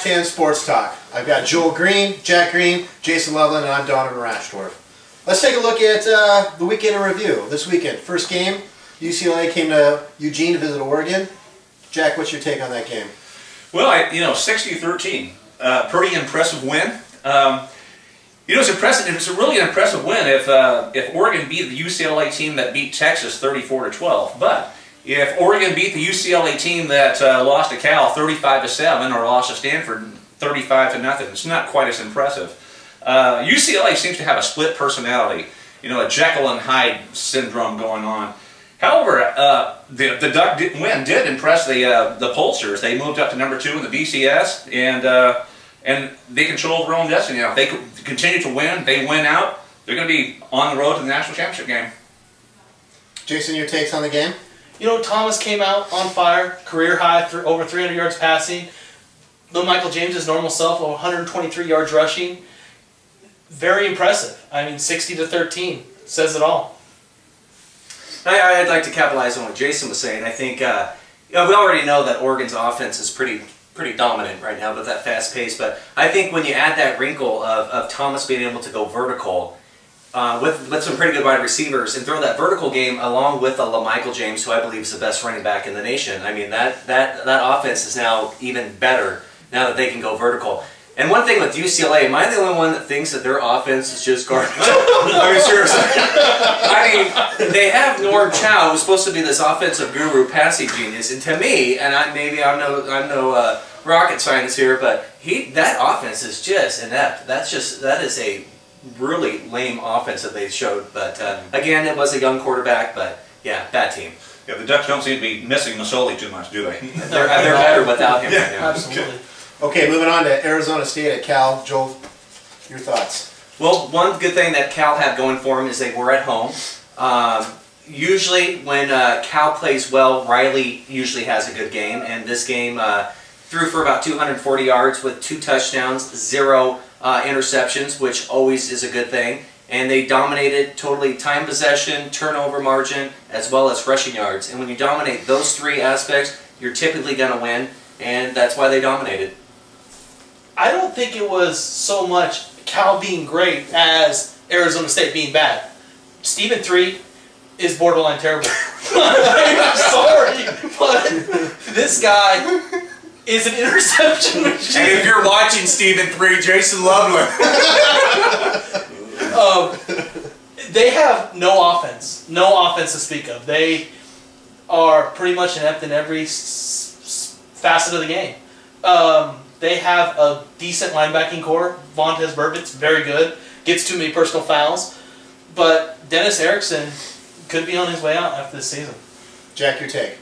Pac-10 Sports Talk. I've got Joel Green, Jack Green, Jason Loveland, and I'm Donovan Rashdorf. Let's take a look at the weekend in review. This weekend, first game, UCLA came to Eugene to visit Oregon. Jack, what's your take on that game? Well, 60-13, pretty impressive win. It's impressive. It's a really impressive win if Oregon beat the UCLA team that beat Texas 34-12. But if Oregon beat the UCLA team that lost to Cal 35-7 or lost to Stanford 35-0, it's not quite as impressive. UCLA seems to have a split personality, a Jekyll and Hyde syndrome going on. However, the Duck win did impress the pollsters. They moved up to #2 in the BCS, and they control their own destiny now. If they continue to win, they win out, they're going to be on the road to the national championship game. Jason, your takes on the game? Thomas came out on fire, career high, over 300 yards passing. Though Michael James' normal self, 123 yards rushing. Very impressive. I mean, 60-13 says it all. I'd like to capitalize on what Jason was saying. I think we already know that Oregon's offense is pretty dominant right now with that fast pace. But I think when you add that wrinkle of Thomas being able to go vertical with some pretty good wide receivers and throw that vertical game along with Michael James, who I believe is the best running back in the nation. I mean that offense is now even better now that they can go vertical. And one thing with UCLA, am I the only one that thinks that their offense is just garbage? I mean, seriously. I mean, they have Norm Chow, who's supposed to be this offensive guru, passing genius, and to me, and I'm no rocket science here, but that offense is just inept. That is a really lame offense that they showed. But again, it was a young quarterback, but yeah, bad team. Yeah, the Ducks don't seem to be missing Masoli too much, do they? They're better without him right now. Absolutely. Okay, moving on to Arizona State at Cal. Joel, your thoughts? Well, one good thing that Cal had going for them is they were at home. Usually when Cal plays well, Riley usually has a good game, and this game threw for about 240 yards with 2 touchdowns, 0 interceptions, which always is a good thing. And they dominated totally time possession, turnover margin, as well as rushing yards. And when you dominate those 3 aspects, you're typically going to win, and that's why they dominated. I don't think it was so much Cal being great as Arizona State being bad. Stephen 3 is borderline terrible. I'm sorry, but this guy is an interception machine. And if you're watching Stephen 3, Jason Loveland. They have no offense to speak of. They are pretty much inept in every facet of the game. They have a decent linebacking core. Vontaze Burfict, very good. Gets too many personal fouls. But Dennis Erickson could be on his way out after this season. Jack, your take?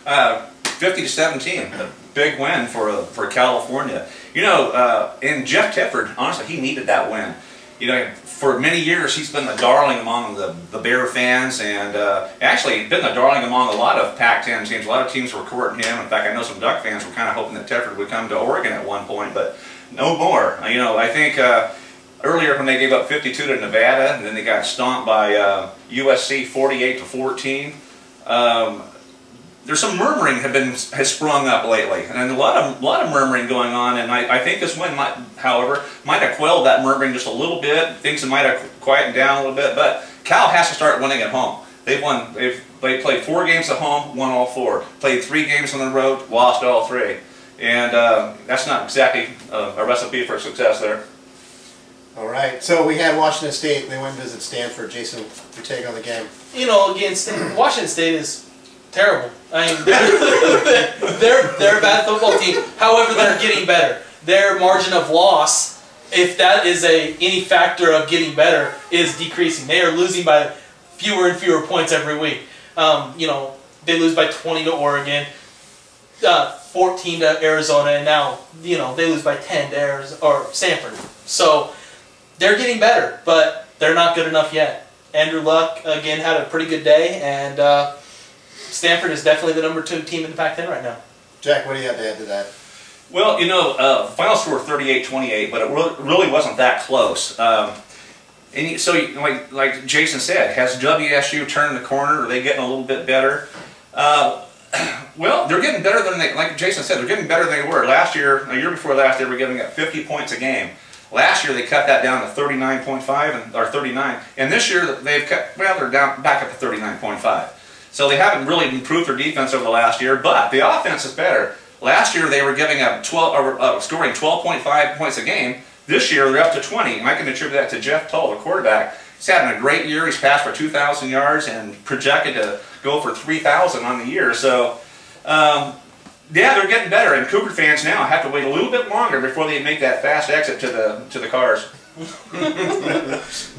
50-17, a big win for California. And Jeff Tedford, honestly, he needed that win. For many years, he's been the darling among the Bear fans, and actually been the darling among a lot of Pac-10 teams. A lot of teams were courting him. In fact, I know some Duck fans were kind of hoping that Tedford would come to Oregon at one point, but no more. I think earlier when they gave up 52 to Nevada, and then they got stomped by USC 48-14. There's some murmuring has sprung up lately, and a lot of murmuring going on. And I think this win might have quelled that murmuring just a little bit. Things might have quieted down a little bit. But Cal has to start winning at home. They played 4 games at home, won all 4. Played 3 games on the road, lost all 3. And that's not exactly a recipe for success there. All right. So we had Washington State. They went and visit Stanford. Jason, your take on the game? Again, Washington State is terrible. I mean, they're a bad football team. However, they're getting better. Their margin of loss, if that is any factor of getting better, is decreasing. They are losing by fewer and fewer points every week. They lose by 20 to Oregon, 14 to Arizona, and now they lose by 10 to Stanford. So they're getting better, but they're not good enough yet. Andrew Luck again had a pretty good day, and Stanford is definitely the #2 team in the Pac-10 right now. Jack, what do you have to add to that? Well, final score 38-28, but it really wasn't that close. And so, like Jason said, has WSU turned the corner? Are they getting a little bit better? Well, they're getting better than they, like Jason said, they're getting better than they were. Last year, a year before last, they were giving up 50 points a game. Last year, they cut that down to 39.5 or 39. And this year, they've cut, well, they're down back up to 39.5. So they haven't really improved their defense over the last year, but the offense is better. Last year, they were giving up scoring 12.5 points a game. This year, they're up to 20, and I can attribute that to Jeff Tull, the quarterback. He's having a great year. He's passed for 2,000 yards and projected to go for 3,000 on the year. So, yeah, they're getting better, and Cougar fans now have to wait a little bit longer before they make that fast exit to the cars.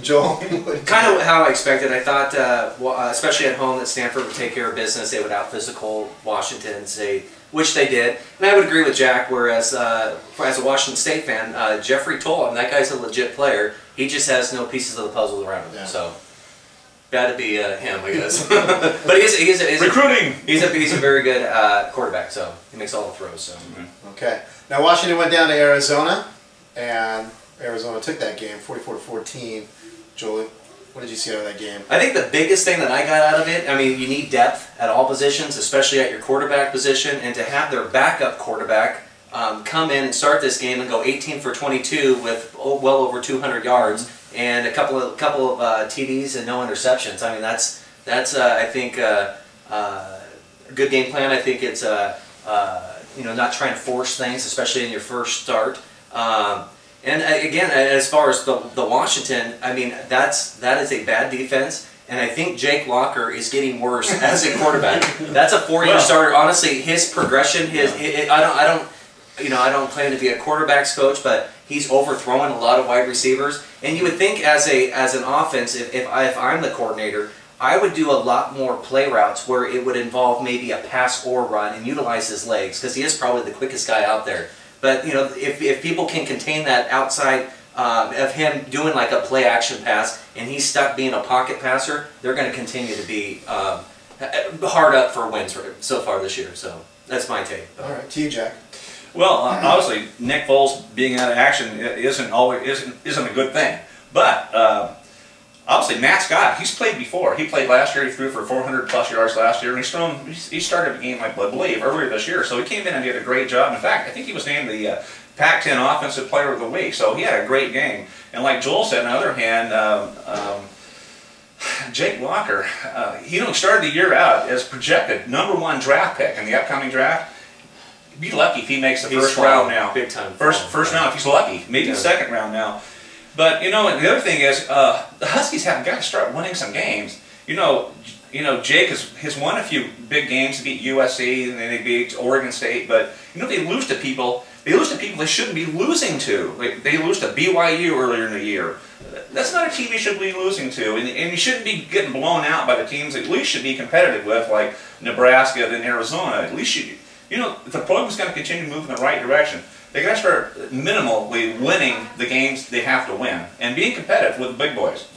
Joel? Kind of how I expected. I thought, especially at home, that Stanford would take care of business. They would out-physical Washington, which they did. And I would agree with Jack, whereas as a Washington State fan, Jeffrey Toll, and that guy's a legit player. He just has no pieces of the puzzle around him. Yeah. So, got to be him, I guess. But he's recruiting. He's a very good quarterback, so he makes all the throws. So. Okay. Now Washington went down to Arizona, and Arizona took that game 44-14. Joel, what did you see out of that game? I think the biggest thing that I got out of it, I mean, you need depth at all positions, especially at your quarterback position, and to have their backup quarterback come in and start this game and go 18 for 22 with well over 200 yards and a couple of TDs and no interceptions. I mean, that's I think a good game plan. I think it's not trying to force things, especially in your first start. And again, as far as the Washington, I mean, that is a bad defense, and I think Jake Locker is getting worse as a quarterback. That's a 4-year starter. Honestly, his progression, I don't claim to be a quarterbacks coach, but he's overthrowing a lot of wide receivers. And you would think as an offense, if I'm the coordinator, I would do a lot more play routes where it would involve maybe a pass or run and utilize his legs, because he is probably the quickest guy out there. But if people can contain that outside of him doing like a play action pass and he's stuck being a pocket passer, they're going to continue to be hard up for wins so far this year. So that's my take. All right, to you, Jack. Well, obviously Nick Foles being out of action isn't a good thing. But obviously Matt Scott, he's played before. He played last year. He threw for 400+ yards last year, and he started a game, I believe, earlier this year. So he came in and did a great job. In fact, I think he was named the Pac-10 Offensive Player of the Week. So he had a great game. And like Joel said, on the other hand, Jake Locker, he started the year out as projected #1 draft pick in the upcoming draft. Be lucky if he makes the first round now. Big time. First round if he's lucky. Maybe the second round now. But and the other thing is, the Huskies have got to start winning some games. Jake has won a few big games. They beat USC and then they beat Oregon State. But they lose to people. They lose to people they shouldn't be losing to. They lose to BYU earlier in the year. That's not a team you should be losing to, and you shouldn't be getting blown out by the teams that at least should be competitive with, like Nebraska and Arizona. At least if the program's going to continue to move in the right direction, they got to start minimally winning the games they have to win and being competitive with the big boys.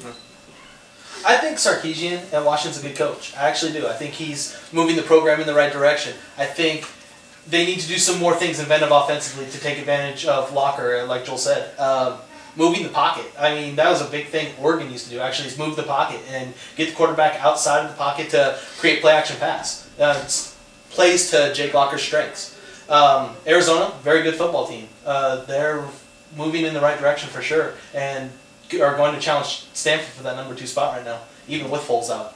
I think Sarkisian at Washington's a good coach. I actually do. I think he's moving the program in the right direction. I think they need to do some more things inventive offensively to take advantage of Locker, like Joel said. Moving the pocket. I mean, that was a big thing Oregon used to do, actually, is move the pocket and get the quarterback outside of the pocket to create play-action pass. Plays to Jake Locker's strengths. Arizona, very good football team. They're moving in the right direction for sure, and are going to challenge Stanford for that #2 spot right now, even with Foles out.